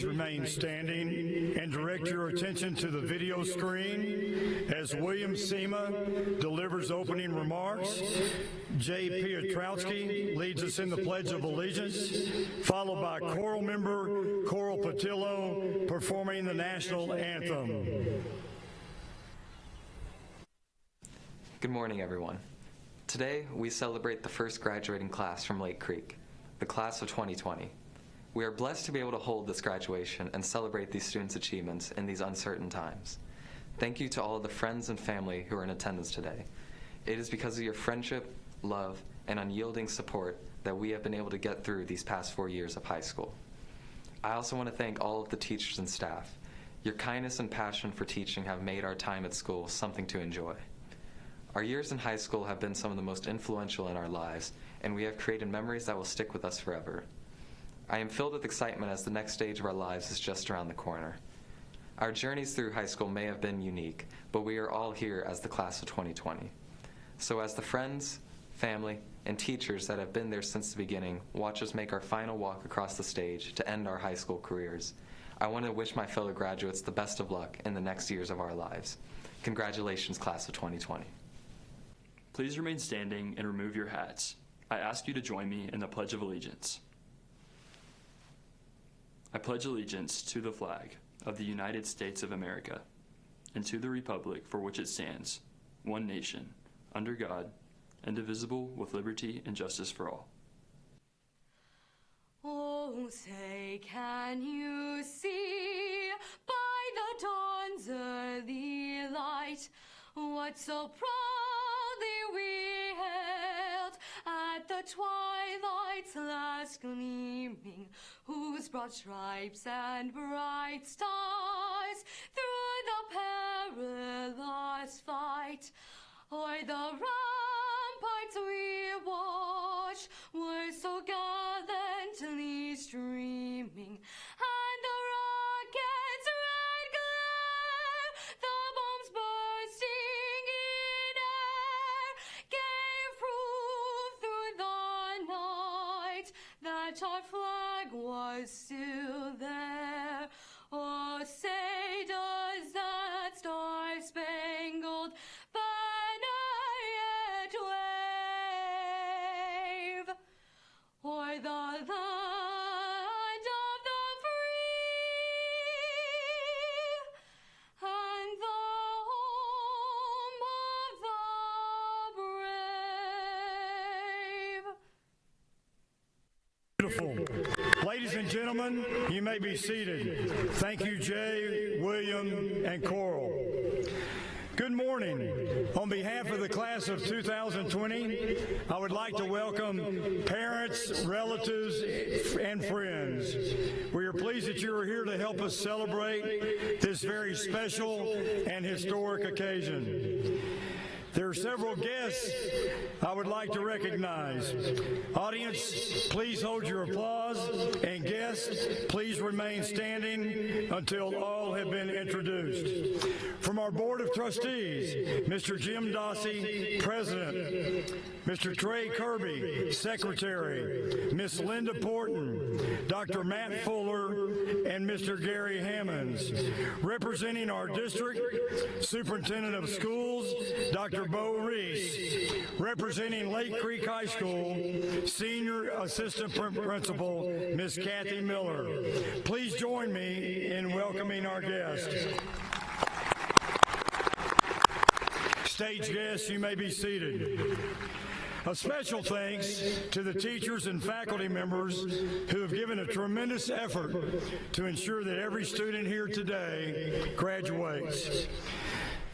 remain standing and direct your attention to the video screen as William Seema delivers opening remarks. Jay Piotrowski leads us in the Pledge of Allegiance, followed by choral member Coral Patillo performing the national anthem. Good morning, everyone. Today, we celebrate the first graduating class from Lake Creek, the class of 2020. We are blessed to be able to hold this graduation and celebrate these students' achievements in these uncertain times. Thank you to all of the friends and family who are in attendance today. It is because of your friendship, love, and unyielding support that we have been able to get through these past 4 years of high school. I also want to thank all of the teachers and staff. Your kindness and passion for teaching have made our time at school something to enjoy. Our years in high school have been some of the most influential in our lives, and we have created memories that will stick with us forever. I am filled with excitement as the next stage of our lives is just around the corner. Our journeys through high school may have been unique, but we are all here as the class of 2020. So as the friends, family, and teachers that have been there since the beginning watch us make our final walk across the stage to end our high school careers, I want to wish my fellow graduates the best of luck in the next years of our lives. Congratulations, class of 2020. Please remain standing and remove your hats. I ask you to join me in the Pledge of Allegiance. I pledge allegiance to the flag of the United States of America and to the republic for which it stands, one nation, under God, indivisible, with liberty and justice for all. Oh, say, can you see by the dawn's early light what so proudly we hailed at the twilight's last gleaming, whose broad stripes and bright stars through the perilous fight o'er the ramparts we watched were so gallantly streaming, and the rockets' red glare, the bombs bursting in air, gave proof through the night that our flag was still there. Oh, say does that star-spangled banner yet wave o'er the land of the free and the home of the brave? Beautiful. Ladies and gentlemen, you may be seated. Thank you, Jay, William, and Coral. Good morning. On behalf of the class of 2020, I would like to welcome parents, relatives, and friends. We are pleased that you are here to help us celebrate this very special and historic occasion. There are several guests I would like to recognize. Audience, please hold your applause, and guests, please remain standing until all have been introduced. From our Board of Trustees, Mr. Jim Dossey, President, Mr. Trey Kirby, Secretary, Ms. Linda Porton, Dr. Matt Fuller, and Mr. Gary Hammonds. Representing our district, Superintendent of Schools, Dr. Bo Reese. Representing Lake Creek High School, Senior Assistant Principal, Ms. Kathy Miller. Please join me in welcoming our guests. Stage guests, you may be seated. A special thanks to the teachers and faculty members who have given a tremendous effort to ensure that every student here today graduates.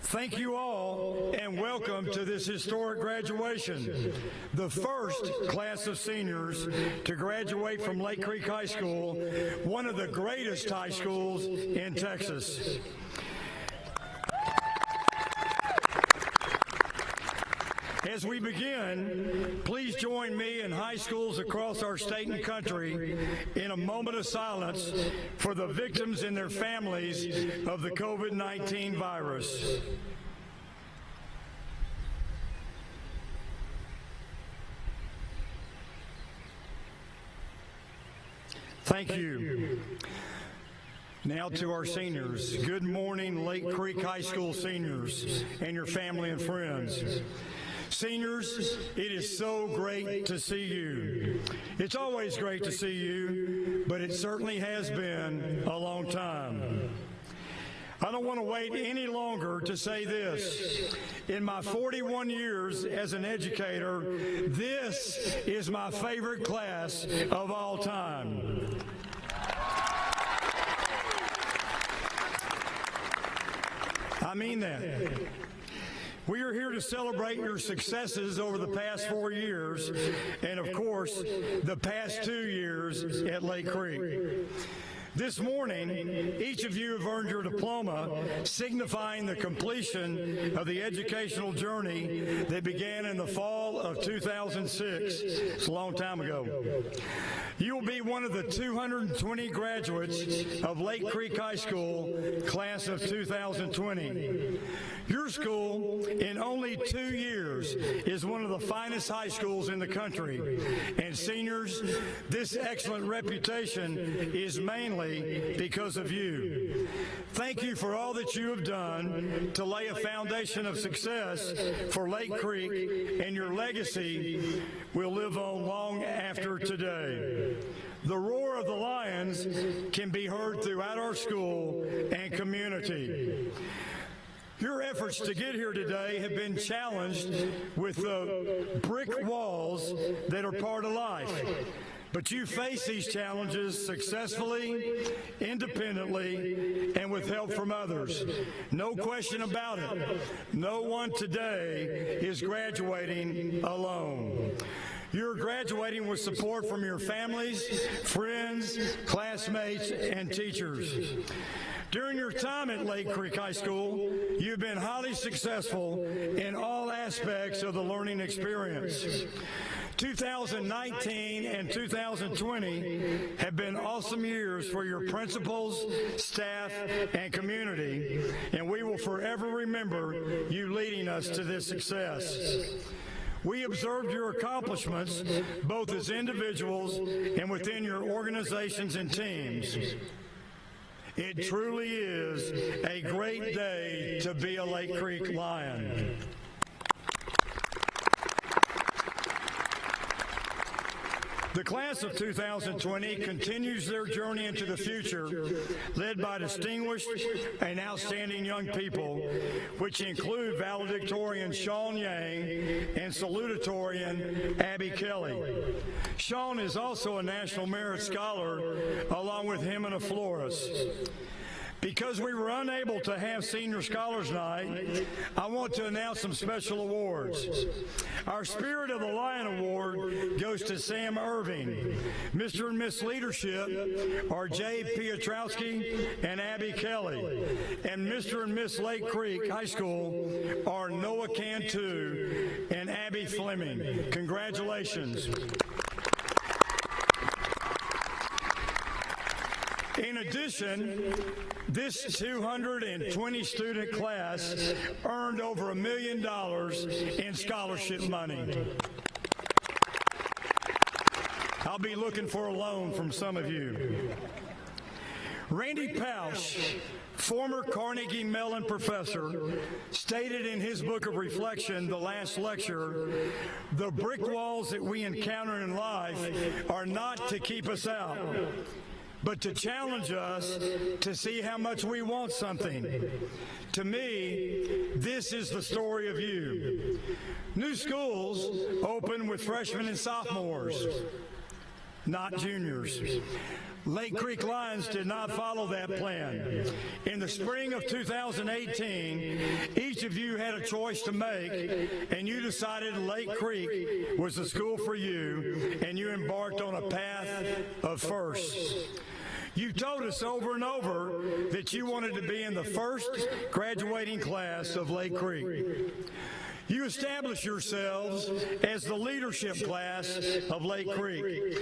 Thank you all, and welcome to this historic graduation, the first class of seniors to graduate from Lake Creek High School, one of the greatest high schools in Texas. As we begin, please join me and high schools across our state and country in a moment of silence for the victims and their families of the COVID-19 virus. Thank you. Now to our seniors. Good morning, Lake Creek High School seniors and your family and friends. Seniors, it is so great to see you. It's always great to see you, but it certainly has been a long time. I don't want to wait any longer to say this. In my 41 years as an educator, this is my favorite class of all time. I mean that. We are here to celebrate your successes over the past 4 years and, of course, the past 2 years at Lake Creek. This morning, each of you have earned your diploma, signifying the completion of the educational journey that began in the fall of 2006. It's a long time ago. You will be one of the 220 graduates of Lake Creek High School, class of 2020. Your school, in only 2 years, is one of the finest high schools in the country. And seniors, this excellent reputation is mainly because of you. Thank you for all that you have done to lay a foundation of success for Lake Creek, and your legacy will live on long after today. The roar of the lions can be heard throughout our school and community. Your efforts to get here today have been challenged with the brick walls that are part of life. But you face these challenges successfully, independently, and with help from others. No question about it. No one today is graduating alone. You're graduating with support from your families, friends, classmates, and teachers. During your time at Lake Creek High School, you've been highly successful in all aspects of the learning experience. 2019 and 2020 have been awesome years for your principals, staff, and community, and we will forever remember you leading us to this success. We observed your accomplishments both as individuals and within your organizations and teams. It truly is a great day to be a Lake Creek Lion. The class of 2020 continues their journey into the future, led by distinguished and outstanding young people, which include valedictorian Sean Yang and salutatorian Abby Kelly. Sean is also a National Merit Scholar, along with him and a florist. Because we were unable to have Senior Scholars Night, I want to announce some special awards. Our Spirit of the Lion Award goes to Sam Irving. Mr. and Miss Leadership are Jay Piotrowski and Abby Kelly. And Mr. and Miss Lake Creek High School are Noah Cantu and Abby Fleming. Congratulations. In addition, this 220 student class earned over $1 million in scholarship money. I'll be looking for a loan from some of you. Randy Pausch, former Carnegie Mellon professor, stated in his book of reflection, The Last Lecture, the brick walls that we encounter in life are not to keep us out, but to challenge us to see how much we want something. To me, this is the story of you. New schools open with freshmen and sophomores, not juniors. Lake Creek Lions did not follow that plan. In the spring of 2018, each of you had a choice to make, and you decided Lake Creek was the school for you, and you embarked on a path of firsts. You told us over and over that you wanted to be in the first graduating class of Lake Creek. You established yourselves as the leadership class of Lake Creek,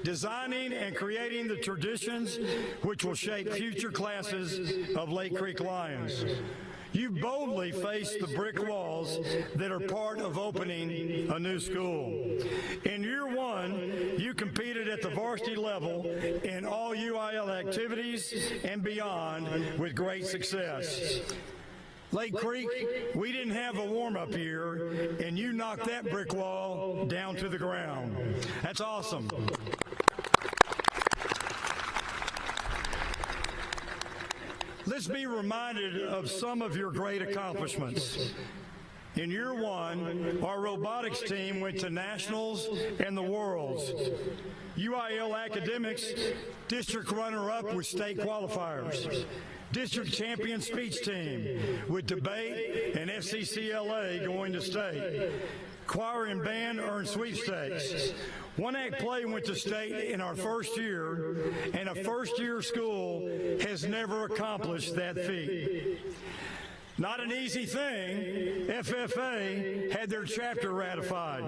designing and creating the traditions which will shape future classes of Lake Creek Lions. You boldly faced the brick walls that are part of opening a new school. In year one, you competed at the varsity level in all UIL activities and beyond with great success. Lake Creek, we didn't have a warm-up year, and you knocked that brick wall down to the ground. That's awesome. Let's be reminded of some of your great accomplishments. In year one, our robotics team went to nationals and the worlds. UIL academics, district runner-up with state qualifiers. District champion speech team with debate and FCCLA going to state. Choir and band earned sweepstakes. One act play went to state in our first year, and a first-year school has never accomplished that feat. Not an easy thing, FFA had their chapter ratified.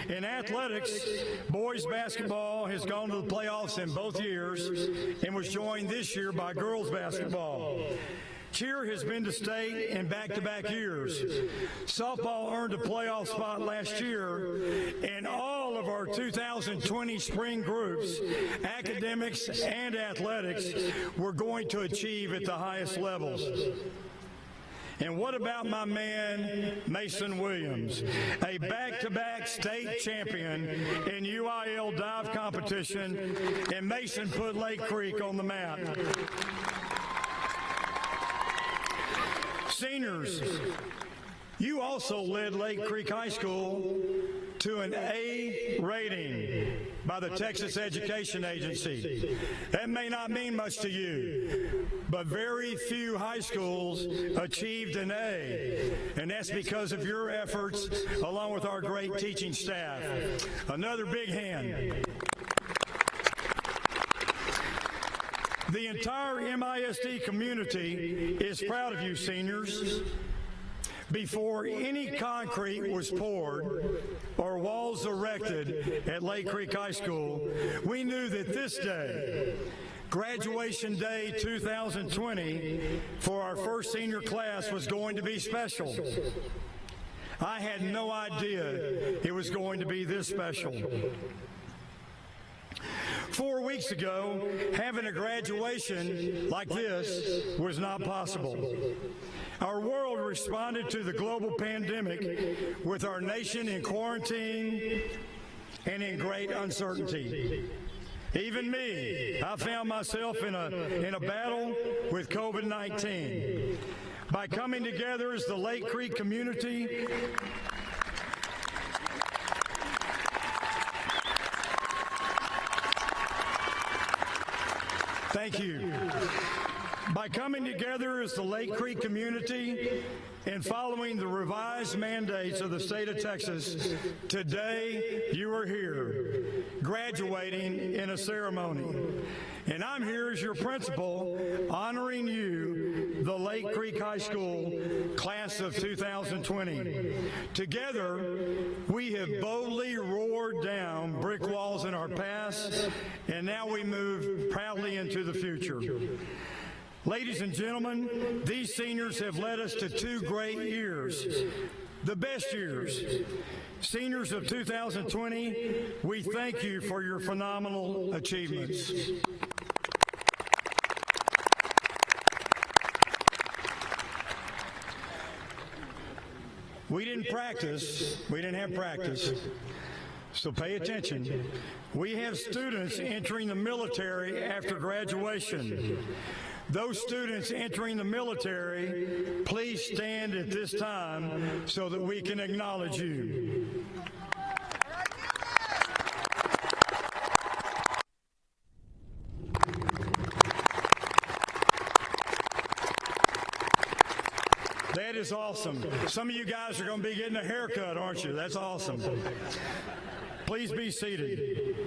In athletics, boys basketball has gone to the playoffs in both years and was joined this year by girls basketball. Cheer has been to state in back-to-back years. Softball earned a playoff spot last year, and all of our 2020 spring groups, academics and athletics, were going to achieve at the highest levels. And what about my man, Mason Williams, a back-to-back state champion in UIL dive competition, and Mason put Lake Creek on the map. Seniors, you also led Lake Creek High School to an A rating by the Texas Education Agency. That may not mean much to you, but very few high schools achieved an A, and that's because of your efforts along with our great teaching staff. Another big hand. The entire MISD community is proud of you, seniors. Before any concrete was poured or walls erected at Lake Creek High School, we knew that this day, Graduation Day 2020, for our first senior class was going to be special. I had no idea it was going to be this special. 4 weeks ago, having a graduation like this was not possible. Our world responded to the global pandemic with our nation in quarantine and in great uncertainty. Even me, I found myself in a battle with COVID-19. By coming together as the Lake Creek community, thank you. By coming together as the Lake Creek community and following the revised mandates of the state of Texas, today you are here, graduating in a ceremony. And I'm here as your principal, honoring you, the Lake Creek High School class of 2020. Together, we have boldly roared down brick walls in our past, and now we move proudly into the future. Ladies and gentlemen, these seniors have led us to 2 great years, the best years. Seniors of 2020, we thank you for your phenomenal achievements. We didn't have practice. So pay attention. We have students entering the military after graduation. Those students entering the military, please stand at this time so that we can acknowledge you. That is awesome. Some of you guys are going to be getting a haircut, aren't you? That's awesome. Please be seated.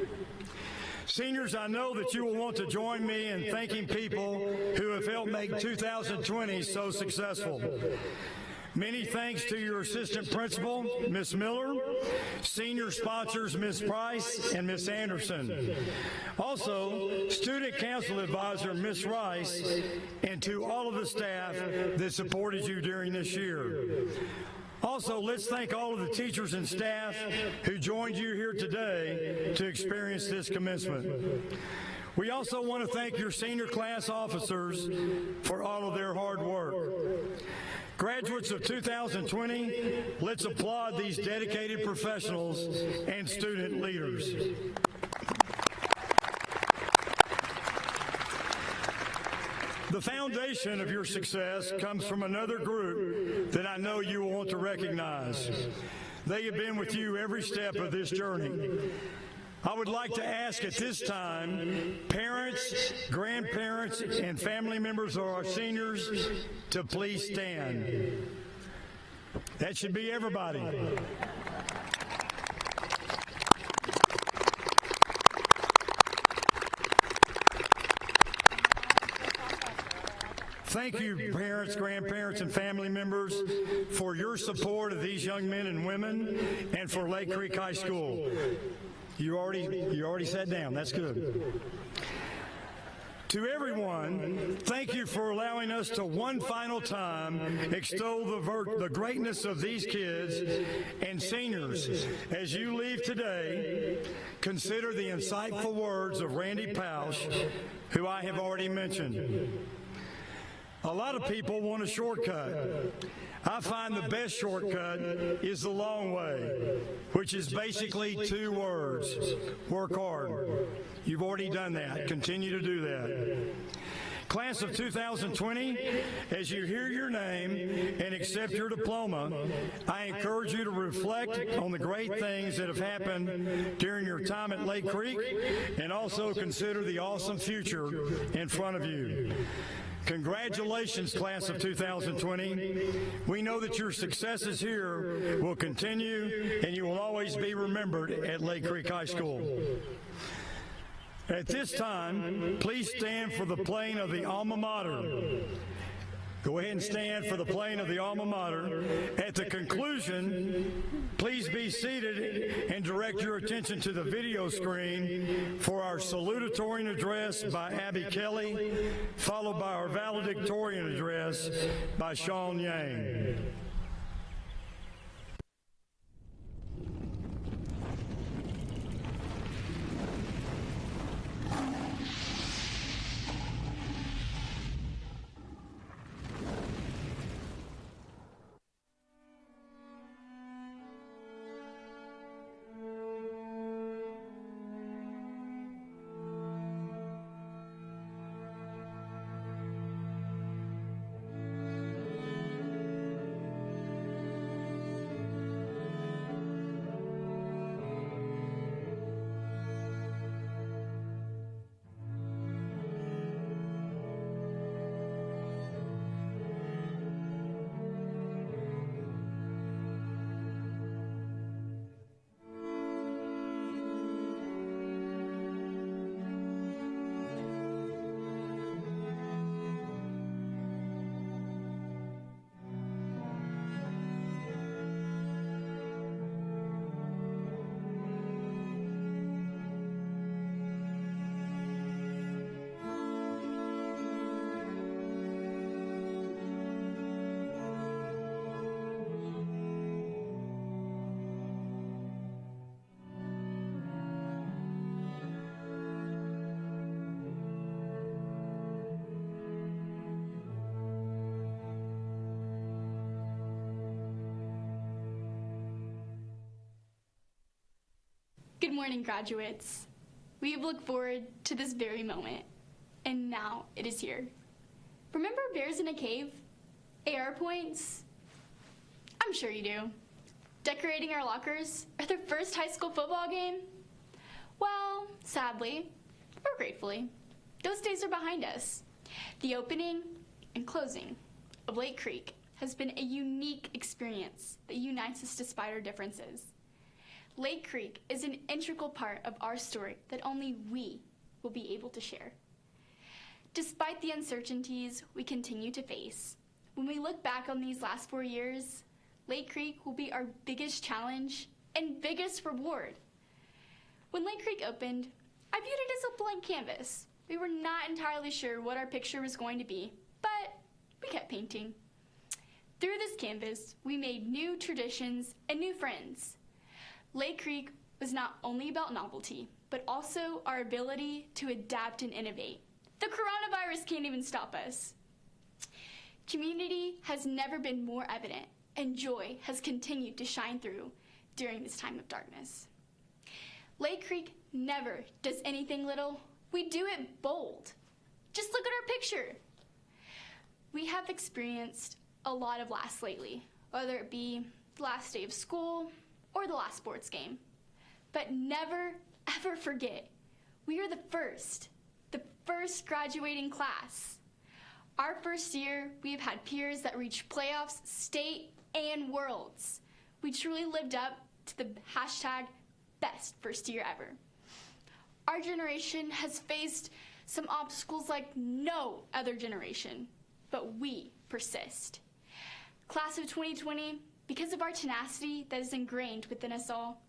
Seniors, I know that you will want to join me in thanking people who have helped make 2020 so successful. Many thanks to your assistant principal, Ms. Miller, senior sponsors, Ms. Price and Ms. Anderson. Also, student council advisor, Ms. Rice, and to all of the staff that supported you during this year. Also, let's thank all of the teachers and staff who joined you here today to experience this commencement. We also want to thank your senior class officers for all of their hard work. Graduates of 2020, let's applaud these dedicated professionals and student leaders. The foundation of your success comes from another group that I know you will want to recognize. They have been with you every step of this journey. I would like to ask at this time, parents, grandparents, and family members of our seniors to please stand. That should be everybody. Thank you, parents, grandparents, and family members, for your support of these young men and women and for Lake Creek High School. You already sat down. That's good. To everyone, thank you for allowing us to one final time extol the greatness of these kids and seniors. As you leave today, consider the insightful words of Randy Pausch, who I have already mentioned. A lot of people want a shortcut. I find the best shortcut is the long way, which is basically 2 words: work hard. You've already done that. Continue to do that. Class of 2020, as you hear your name and accept your diploma, I encourage you to reflect on the great things that have happened during your time at Lake Creek and also consider the awesome future in front of you. Congratulations, class of 2020. We know that your successes here will continue and you will always be remembered at Lake Creek High School. At this time, please stand for the playing of the alma mater. Go ahead and stand for the playing of the alma mater. At the conclusion, please be seated and direct your attention to the video screen for our salutatorian address by Abby Kelly, followed by our valedictorian address by Sean Yang. Good morning, graduates. We have looked forward to this very moment, and now it is here. Remember bears in a cave? AR points? I'm sure you do. Decorating our lockers? Or the first high school football game? Well, sadly, or gratefully, those days are behind us. The opening and closing of Lake Creek has been a unique experience that unites us despite our differences. Lake Creek is an integral part of our story that only we will be able to share. Despite the uncertainties we continue to face, When we look back on these last 4 years, Lake Creek will be our biggest challenge and biggest reward. When Lake Creek opened, I viewed it as a blank canvas. We were not entirely sure what our picture was going to be, but we kept painting. Through this canvas, we made new traditions and new friends. Lake Creek was not only about novelty, but also our ability to adapt and innovate. The coronavirus can't even stop us. Community has never been more evident, and joy has continued to shine through during this time of darkness. Lake Creek never does anything little. We do it bold. Just look at our picture. We have experienced a lot of lasts lately, whether it be the last day of school or the last sports game. But never, ever forget, we are the first graduating class. Our first year, we have had peers that reached playoffs, state, and worlds. We truly lived up to the hashtag best first year ever. Our generation has faced some obstacles like no other generation, but we persist. Class of 2020, because of our tenacity that is ingrained within us all,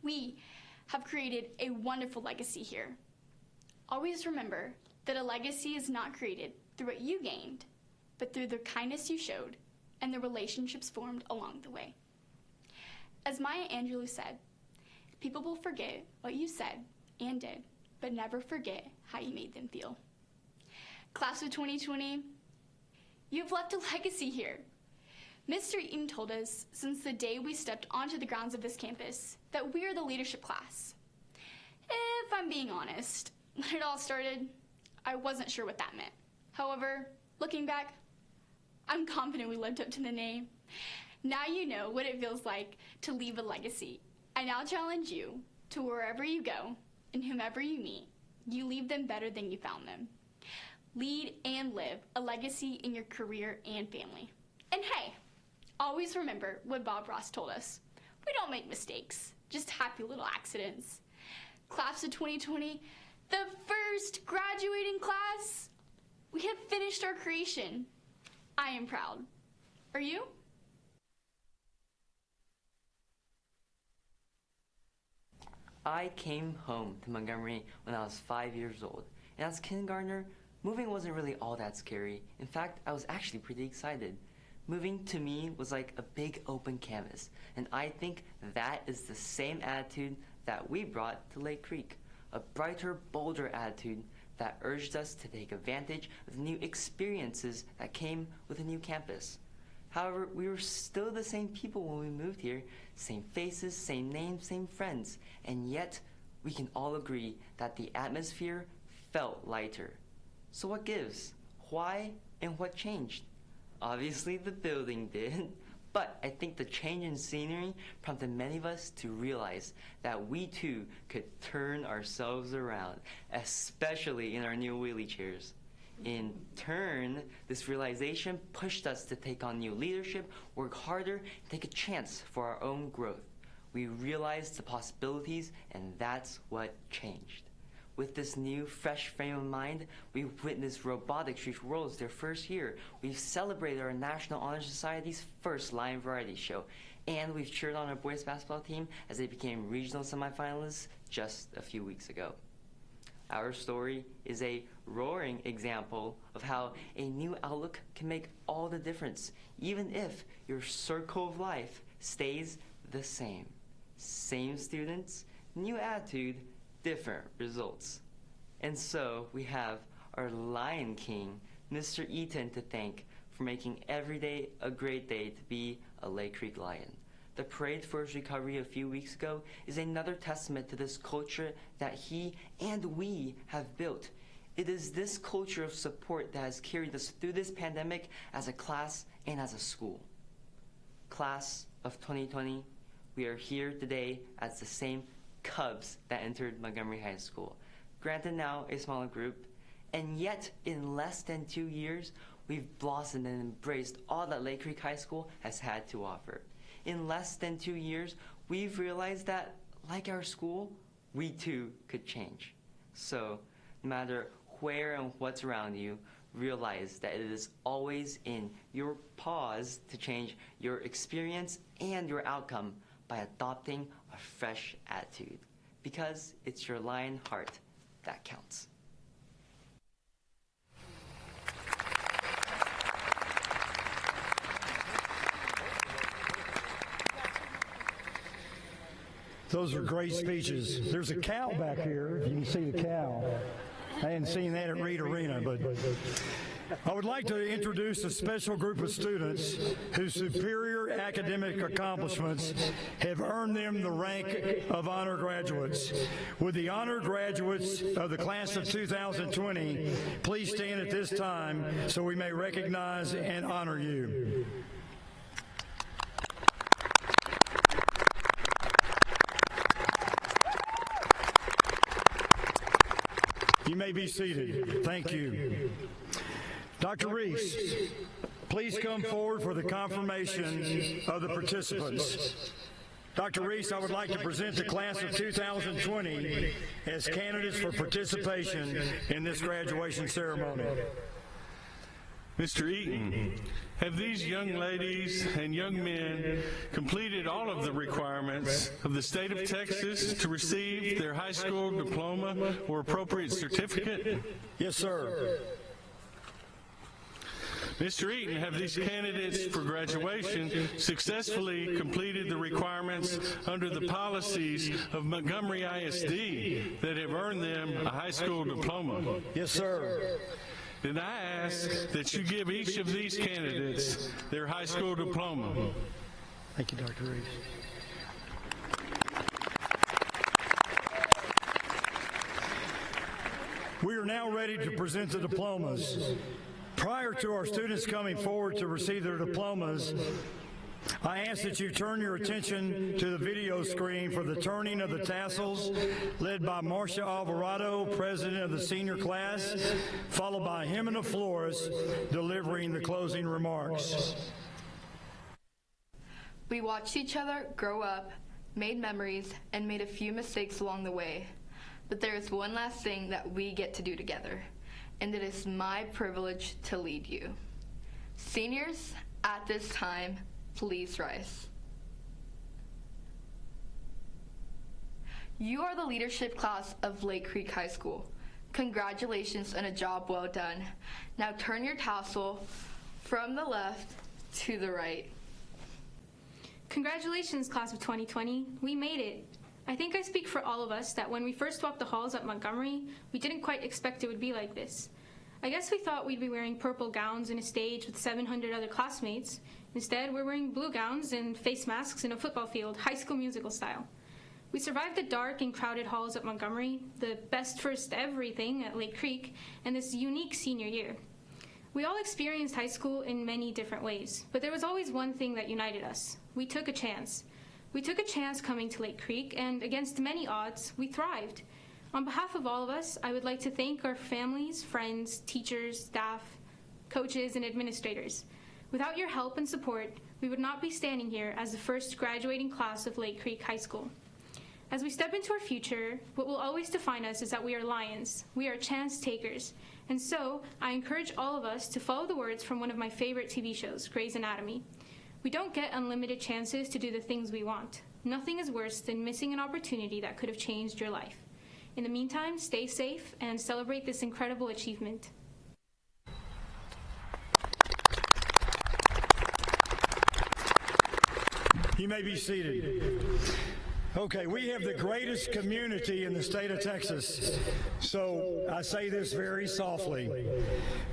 we have created a wonderful legacy here. Always remember that a legacy is not created through what you gained, but through the kindness you showed and the relationships formed along the way. As Maya Angelou said, people will forget what you said and did, but never forget how you made them feel. Class of 2020, you've left a legacy here. Mr. Eaton told us since the day we stepped onto the grounds of this campus that we are the leadership class. If I'm being honest, when it all started, I wasn't sure what that meant. However, looking back, I'm confident we lived up to the name. Now you know what it feels like to leave a legacy. I now challenge you to wherever you go and whomever you meet, you leave them better than you found them. Lead and live a legacy in your career and family. And hey, always remember what Bob Ross told us. We don't make mistakes, just happy little accidents. Class of 2020, the first graduating class, we have finished our creation. I am proud. Are you? I came home to Montgomery when I was 5 years old, and as kindergartner, moving wasn't really all that scary. In fact, I was actually pretty excited. Moving to me was like a big open canvas, and I think that is the same attitude that we brought to Lake Creek, a brighter, bolder attitude that urged us to take advantage of the new experiences that came with a new campus. However, we were still the same people when we moved here, same faces, same names, same friends, and yet we can all agree that the atmosphere felt lighter. So what gives? Why and what changed? Obviously the building did, but I think the change in scenery prompted many of us to realize that we too could turn ourselves around, especially in our new wheelie chairs. In turn, this realization pushed us to take on new leadership, work harder, and take a chance for our own growth. We realized the possibilities, and that's what changed. With this new, fresh frame of mind, we've witnessed robotics reach worlds their first year. We've celebrated our National Honor Society's first lion variety show, and we've cheered on our boys basketball team as they became regional semifinalists just a few weeks ago. Our story is a roaring example of how a new outlook can make all the difference, even if your circle of life stays the same. Same students, new attitude, different results. And so we have our Lion King, Mr. Eaton, to thank for making every day a great day to be a Lake Creek Lion. The parade for his recovery a few weeks ago is another testament to this culture that he and we have built. It is this culture of support that has carried us through this pandemic as a class and as a school. Class of 2020, we are here today as the same Cubs that entered Montgomery High School. Granted now a smaller group, and yet in less than 2 years, we've blossomed and embraced all that Lake Creek High School has had to offer. In less than 2 years, we've realized that, like our school, we too could change. So, no matter where and what's around you, realize that it is always in your pause to change your experience and your outcome by adopting a fresh attitude, because it's your lion heart that counts. Those are great speeches. There's a cow back here, if you can see the cow. I hadn't seen that at Reed Arena, but I would like to introduce a special group of students whose superior academic accomplishments have earned them the rank of honor graduates. Would the honor graduates of the class of 2020 please stand at this time so we may recognize and honor you. You may be seated. Thank you. Dr. Reese, please come forward for the confirmation of the participants. Dr. Reese, I would like to present the class of 2020 as candidates for participation in this graduation ceremony. Mr. Eaton, have these young ladies and young men completed all of the requirements of the state of Texas to receive their high school diploma or appropriate certificate? Yes, sir. Mr. Eaton, have these candidates for graduation successfully completed the requirements under the policies of Montgomery ISD that have earned them a high school diploma? Yes, sir. Then I ask that you give each of these candidates their high school diploma. Thank you, Dr. Reese. We are now ready to present the diplomas. Prior to our students coming forward to receive their diplomas, I ask that you turn your attention to the video screen for the turning of the tassels, led by Marcia Alvarado, president of the senior class, followed by Jimena Flores delivering the closing remarks. We watched each other grow up, made memories, and made a few mistakes along the way. But there is one last thing that we get to do together, and it is my privilege to lead you. Seniors, at this time, please rise. You are the leadership class of Lake Creek High School. Congratulations on a job well done. Now turn your tassel from the left to the right. Congratulations, class of 2020. We made it. I think I speak for all of us that when we first walked the halls at Montgomery, we didn't quite expect it would be like this. I guess we thought we'd be wearing purple gowns in a stage with 700 other classmates. Instead, we're wearing blue gowns and face masks in a football field, High School Musical style. We survived the dark and crowded halls at Montgomery, the best first everything at Lake Creek, and this unique senior year. We all experienced high school in many different ways, but there was always one thing that united us. We took a chance. We took a chance coming to Lake Creek, and against many odds, we thrived. On behalf of all of us, I would like to thank our families, friends, teachers, staff, coaches, and administrators. Without your help and support, we would not be standing here as the first graduating class of Lake Creek High School. As we step into our future, what will always define us is that we are lions. We are chance takers. And so, I encourage all of us to follow the words from one of my favorite TV shows, Grey's Anatomy. We don't get unlimited chances to do the things we want. Nothing is worse than missing an opportunity that could have changed your life. In the meantime, stay safe and celebrate this incredible achievement. You may be seated. Okay, we have the greatest community in the state of Texas, so I say this very softly.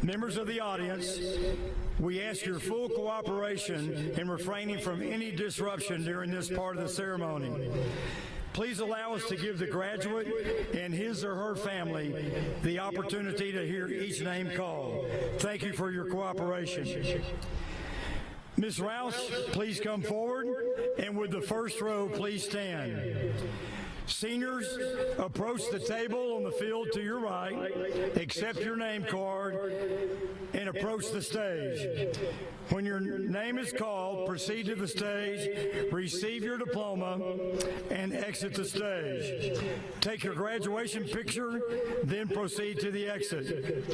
Members of the audience, we ask your full cooperation in refraining from any disruption during this part of the ceremony. Please allow us to give the graduate and his or her family the opportunity to hear each name called. Thank you for your cooperation. Ms. Rouse, please come forward, and with the first row, please stand. Seniors, approach the table on the field to your right, accept your name card, and approach the stage. When your name is called, proceed to the stage, receive your diploma, and exit the stage. Take your graduation picture, then proceed to the exit.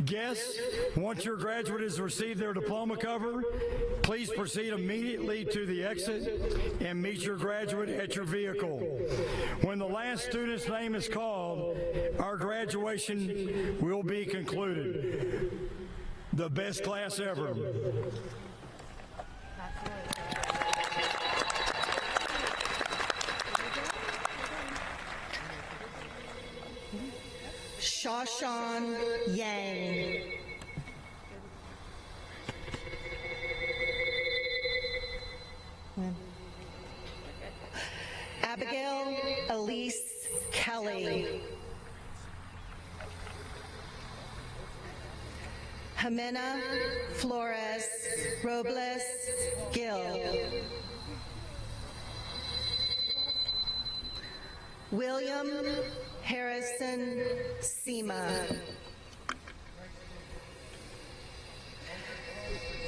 Guests, once your graduate has received their diploma cover, please proceed immediately to the exit and meet your graduate at your vehicle. When the last student's name is called, our graduation will be concluded. The best class ever. Shashan Yang. Abigail Elise Kelly. Jimena Flores Robles Gill. William Harrison Sema.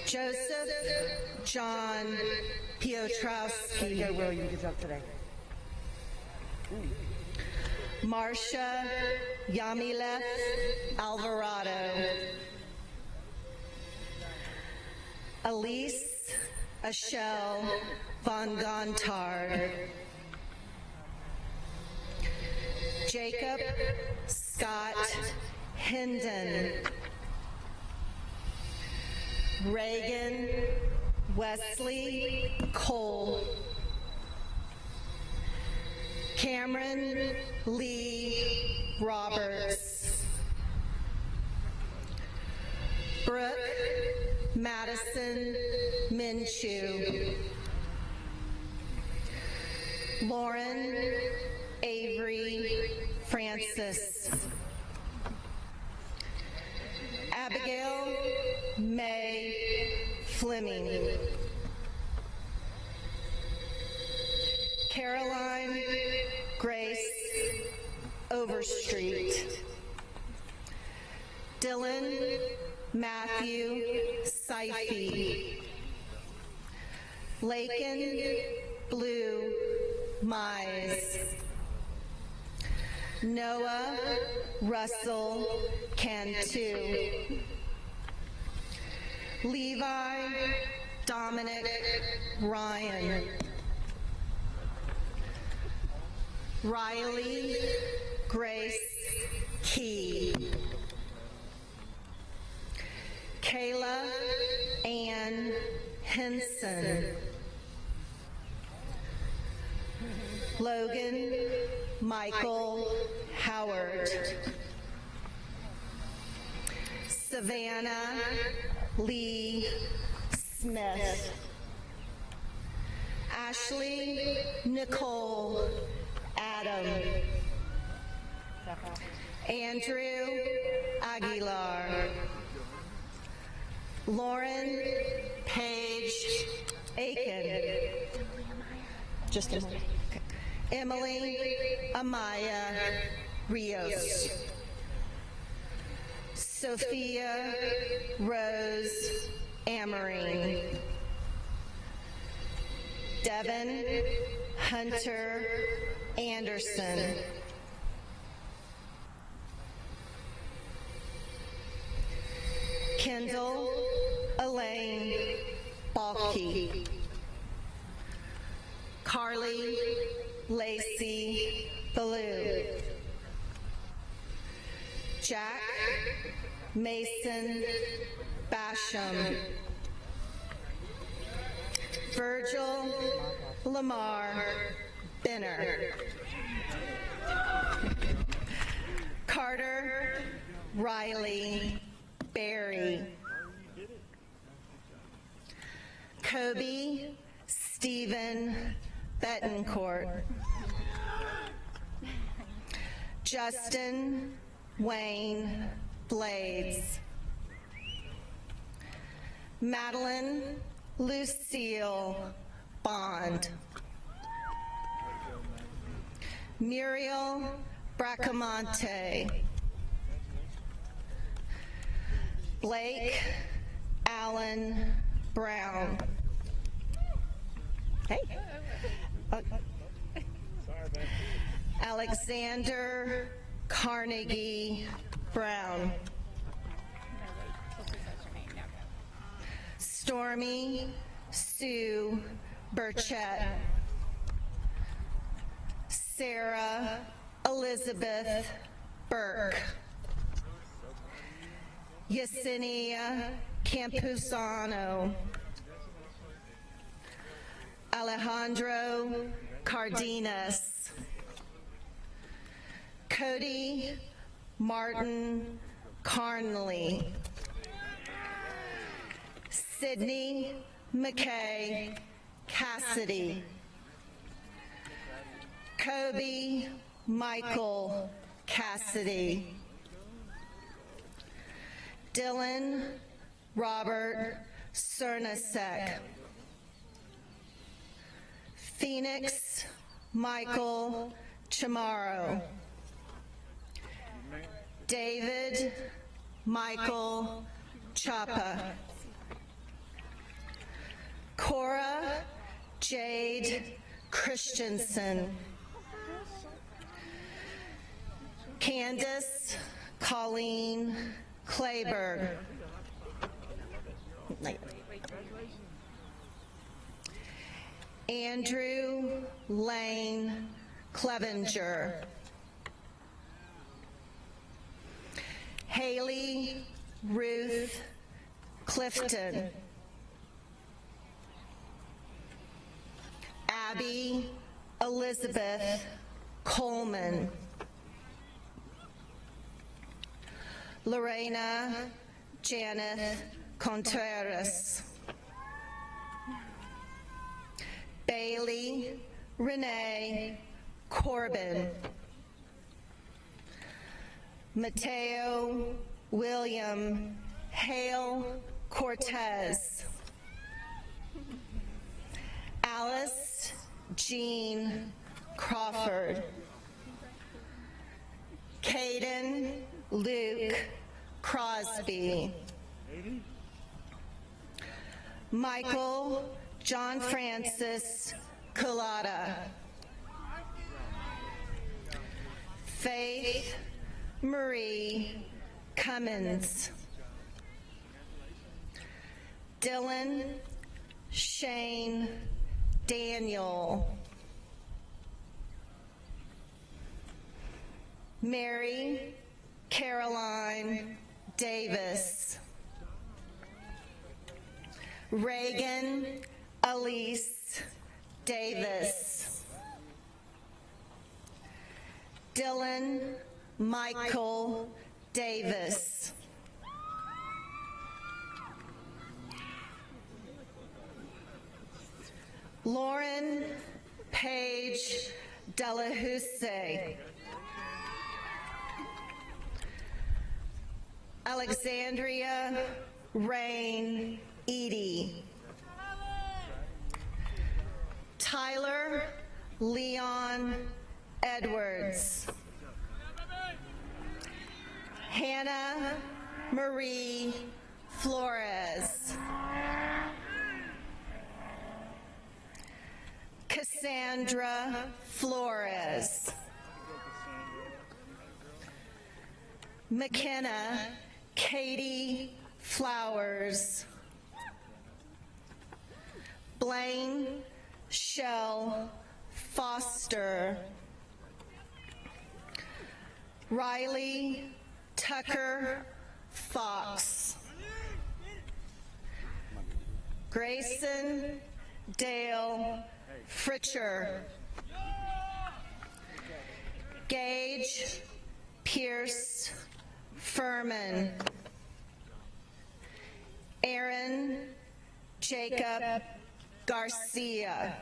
Joseph John Piotrowski. Go, William. Good job today. Marcia Yamileth Alvarado. Elise Ashel Von Gontard. Jacob Scott Hendon. Reagan Wesley Cole. Cameron Lee Roberts. Brooke Madison Minshew. Lauren Avery Francis. Abigail May Fleming. Caroline Grace Overstreet. Dylan Matthew Seife. Lakin Blue Mize. Noah Russell Cantu. Levi Dominic Ryan. Riley Grace Key. Kayla Ann Henson. Logan Michael Howard. Savannah Lee Smith. Ashley Nicole Adam. Andrew Aguilar. Lauren Page Aiken. Just a moment. Okay. Emily Amaya Rios. Sophia Rose Amoring. Devin Hunter Anderson. Kendall Elaine Balky. Carly Lacey Ballou. Jack Mason Basham. Virgil Lamar Benner. Carter Riley Barry. Kobe Stephen Betancourt. Justin Wayne Blades. Madeline Lucille Bond. Muriel Bracamonte, Blake Allen Brown. Hey. Alexander Carnegie Brown. Stormy Sue Burchett. Sarah Elizabeth Burke. Yesenia Campuzano. Alejandro Cardenas. Cody Martin Carnley. Sydney McKay Cassidy. Kobe Michael Cassidy. Dylan Robert Cernasek. Phoenix Michael Chamorro. David Michael Chapa. Cora Jade Christensen. Candace Colleen Clayberg. Andrew Lane Clevenger. Haley Ruth Clifton. Abby Elizabeth Coleman. Lorena Janeth Contreras. Bailey Renee Corbin. Mateo William Hale Cortez. Alice Jean Crawford. Caden Luke Crosby. Michael John Francis Culata. Faith Marie Cummins. Dylan Shane Daniel. Mary Caroline Davis. Reagan Elise Davis. Dylan Michael Davis. Lauren Paige Delahousse. Alexandria Rain Edie. Tyler Leon Edwards. Hannah Marie Flores. Cassandra Flores. McKenna Katie Flowers. Blaine Shell Foster. Riley Tucker Fox. Grayson Dale Fritcher. Gage Pierce Furman. Aaron Jacob Garcia.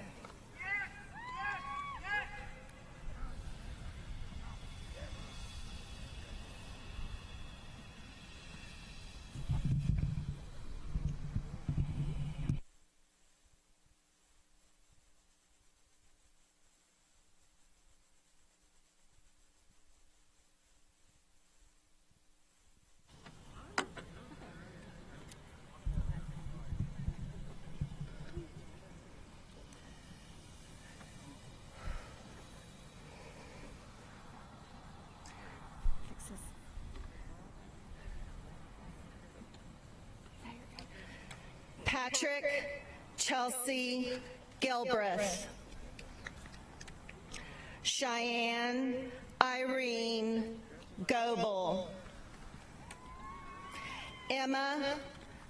Patrick Chelsea Gilbreth. Cheyenne Irene Goebel. Emma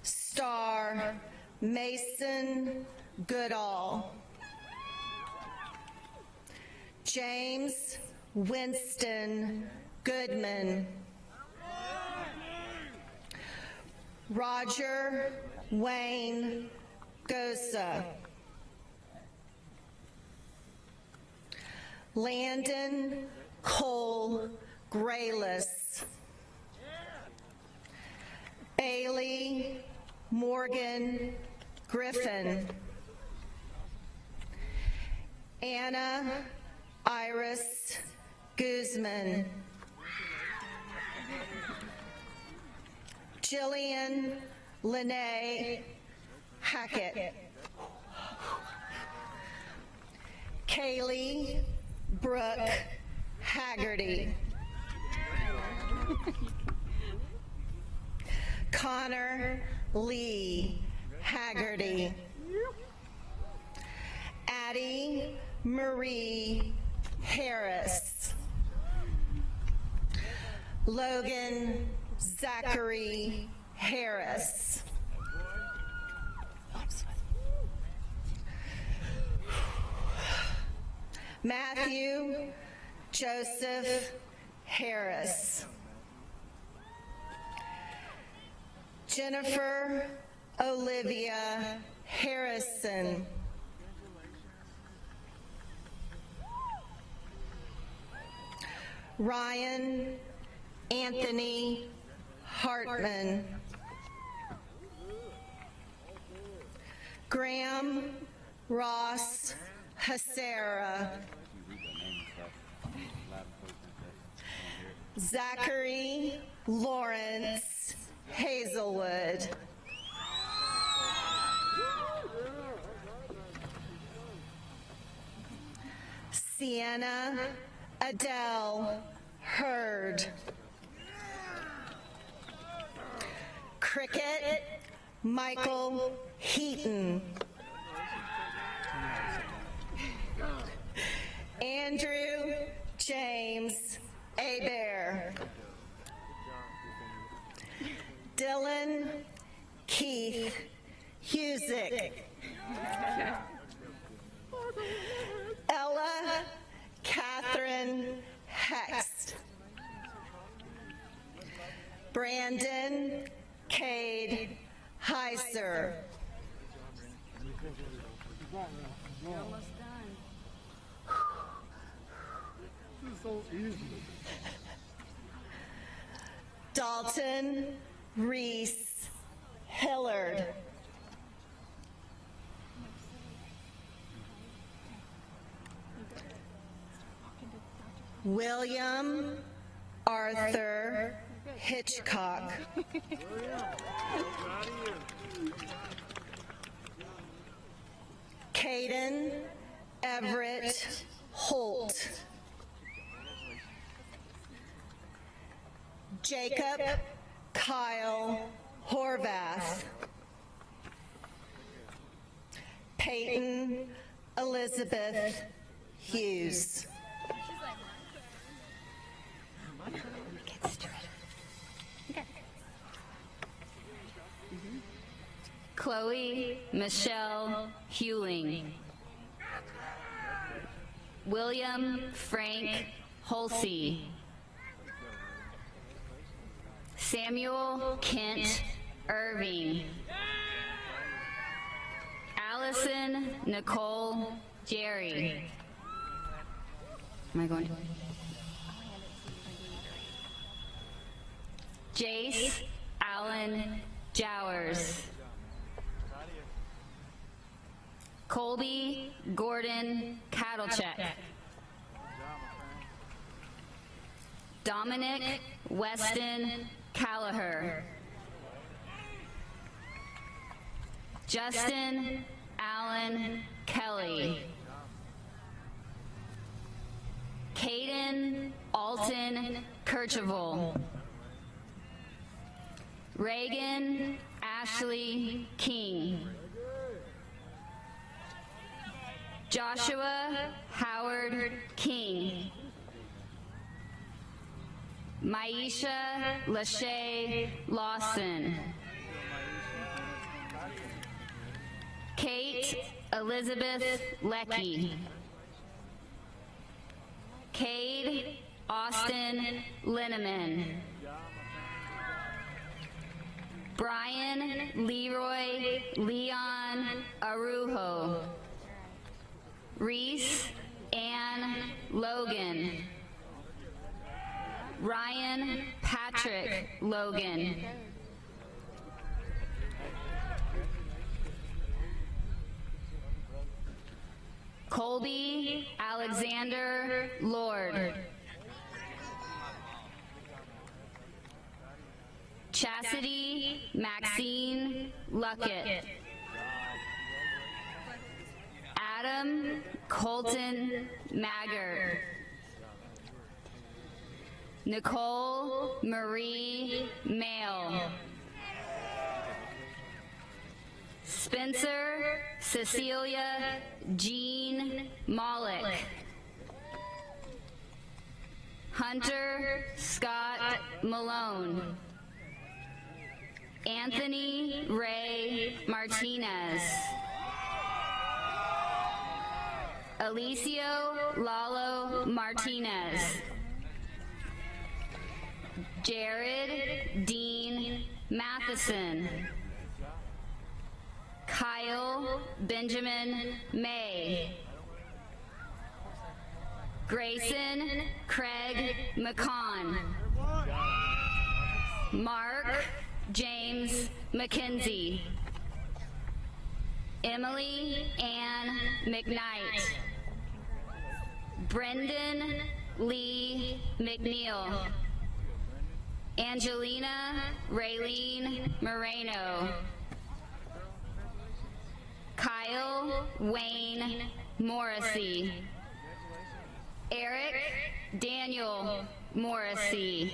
Star Mason Goodall. James Winston Goodman. Roger Wayne Gosa. Landon Cole Graylis. Bailey Morgan Griffin. Anna Iris Guzman. Jillian Lene Hackett. Kaylee Brooke Haggerty. Connor Lee Haggerty. Addie Marie Harris. Logan Zachary Harris. Matthew Joseph Harris. Jennifer Olivia Harrison. Ryan Anthony Hartman. Graham Ross Hasera. Zachary Lawrence Hazelwood. Sienna Adele Hurd. Cricket Michael Heaton. Andrew James Abear. Dylan Keith Husick. Ella Catherine Hext. Brandon Cade Heiser. Dalton Reese Hillard. William Arthur Hitchcock. Caden Everett Holt. Jacob Kyle Horvath. Peyton Elizabeth Hughes. Chloe Michelle Hewling. William Frank Holsey. Samuel Kent Irving. Allison Nicole Jerry. Am I going to? Jace Allen Jowers. Colby Gordon Cattlecheck. Dominic Weston Callagher. Justin Allen Kelly. Caden Alton Kercheval. Reagan Ashley King. Joshua Howard King. Maisha Lachey Lawson. Kate Elizabeth Leckie. Cade Austin Linneman. Brian Leroy Leon Arujo. Reese Ann Logan. Ryan Patrick Logan. Colby Alexander Lord. Chastity Maxine Luckett. Adam Colton Maggart. Nicole Marie Mail. Spencer Cecilia Jean Mollick. Hunter Scott Malone. Anthony Ray Martinez. Alicio Lalo Martinez. Jared Dean Matheson. Kyle Benjamin May. Grayson Craig McCon. Mark James McKenzie. Emily Ann McKnight. Brendan Lee McNeil. Angelina Raylene Moreno. Kyle Wayne Morrissey. Eric Daniel Morrissey.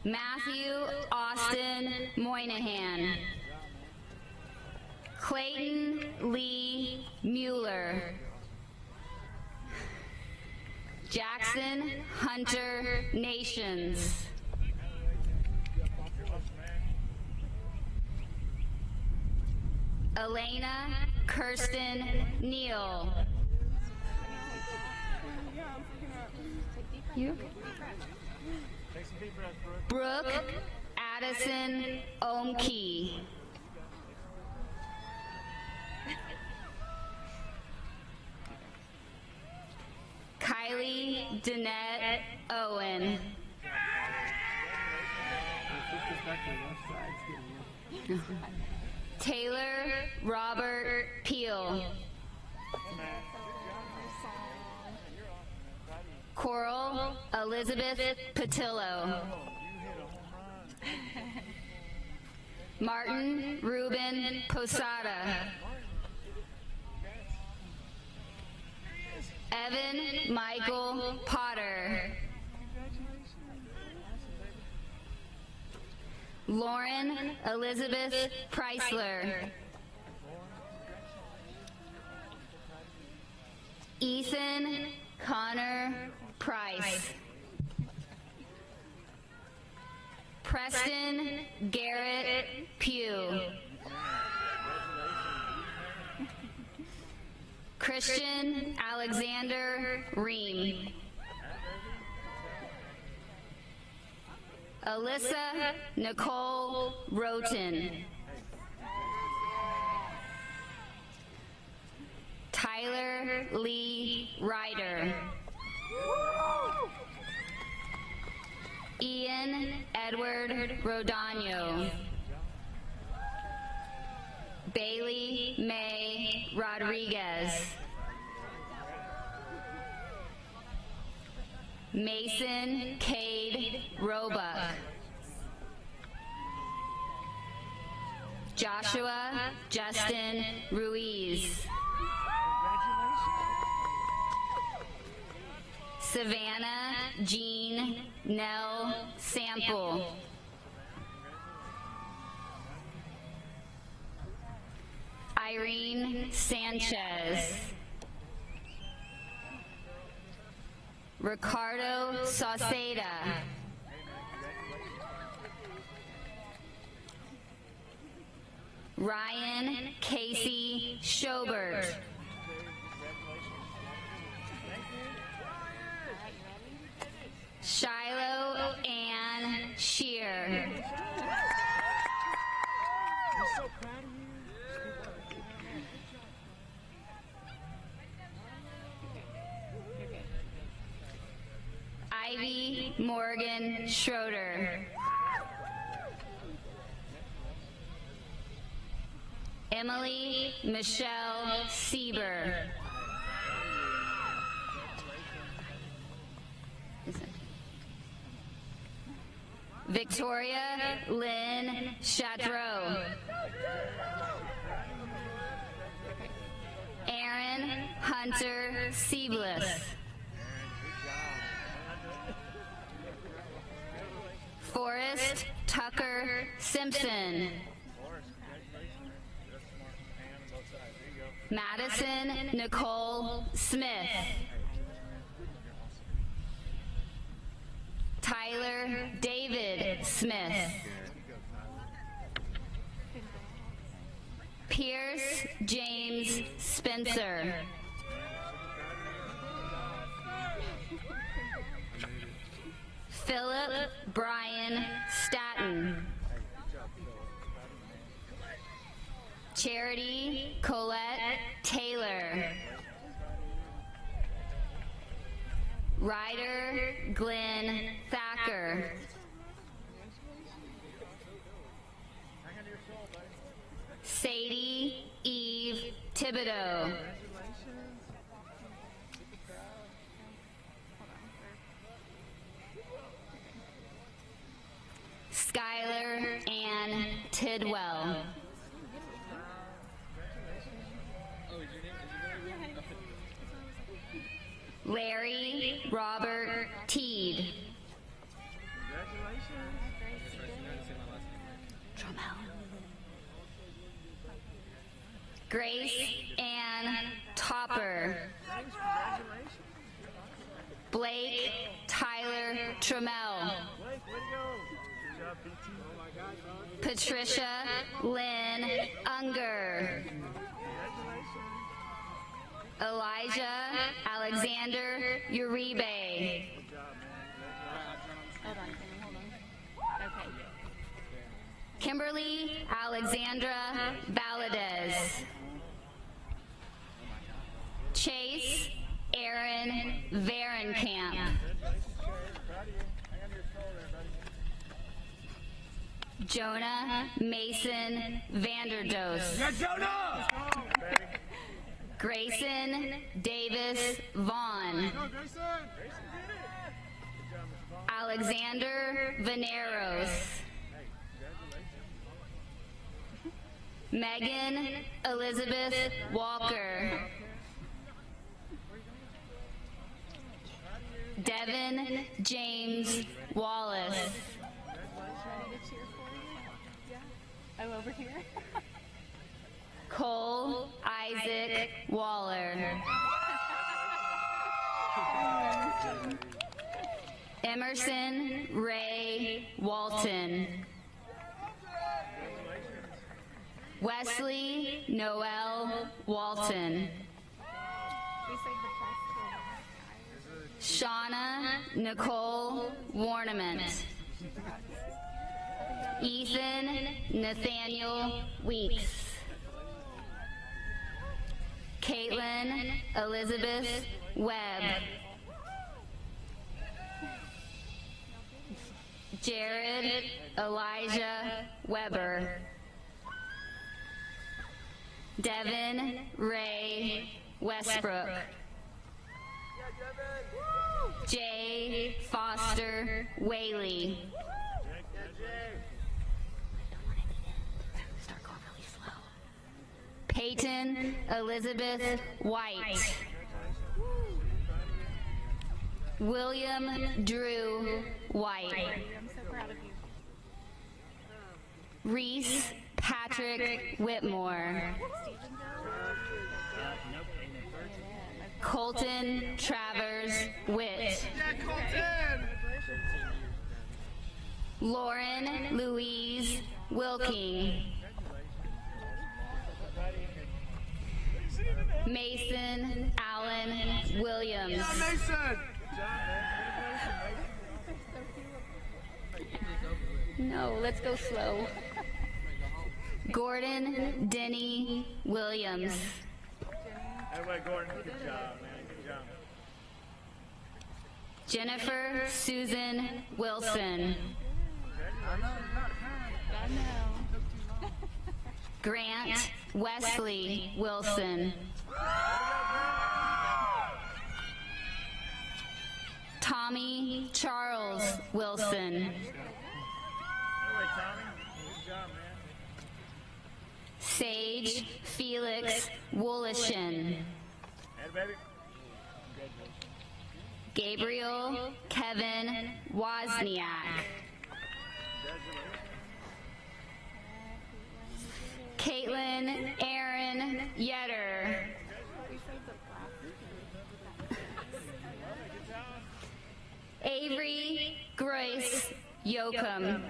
Matthew Austin Moynihan. Clayton Lee Mueller. Jackson Hunter Nations. Elena Kirsten Neal. You? Brooke Addison Omkey. Kylie Danette Owen. Taylor Robert Peel. Coral Elizabeth Patillo. Martin Ruben Posada. Evan Michael Potter. Lauren Elizabeth Preisler. Ethan Connor Price. Preston Garrett Pugh. Christian Alexander Ream. Alyssa Nicole Roten. Tyler Lee Ryder. Ian Edward Rodano. Bailey May Rodriguez. Mason Cade Roebuck. Joshua Justin Ruiz. Savannah Jean Nell Sample. Irene Sanchez. Ricardo Sauceda. Ryan Casey Schobert. Shiloh Ann Shear. Ivy Morgan Schroeder. Emily Michelle Sieber. Victoria Lynn Chatreau. Aaron Hunter Seabliss. Forrest Tucker Simpson. Madison Nicole Smith. Tyler David Smith. Pierce James Spencer. Philip Brian Staton. Charity Colette Taylor. Ryder Glenn Thacker. Sadie Eve Thibodeau. Skylar Ann Tidwell. Larry Robert Teed. Grace Ann Topper. Blake Tyler Trammell. Patricia Lynn Unger. Elijah Alexander Uribe. Kimberly Alexandra Valadez. Chase Aaron Varenkamp. Jonah Mason Vanderdoes. Jonah! Grayson Davis Vaughn. Alexander Veneros. Megan Elizabeth Walker. Devin James Wallace. I'm over here. Cole Isaac Waller. Emerson Ray Walton. Wesley Noel Walton. Shauna Nicole Warnament. Ethan Nathaniel Weeks. Caitlin Elizabeth Webb. Jared Elijah Weber. Devin Ray Westbrook. Jay Foster Whaley. Peyton Elizabeth White. William Drew White. I'm so proud of you. Reese Patrick Whitmore. Colton Travers Witt. Lauren Louise Wilking. Mason Allen Williams. No, let's go slow. Gordon Denny Williams. Anyway, Gordon, good job, man. Good job. Jennifer Susan Wilson. Grant Wesley Wilson. Tommy Charles Wilson. Anyway, Tommy, good job, man. Sage Felix Woolishin. And baby. Gabriel Kevin Wozniak. Caitlin Aaron Yetter. Avery Grace Yoakum.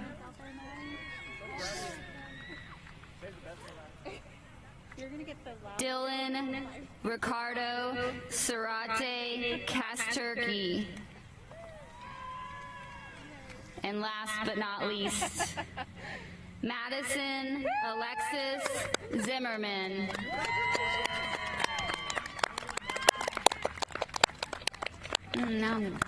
Dylan Ricardo Sarate Casturkey. And last but not least, Madison Alexis Zimmerman. Now I'm gonna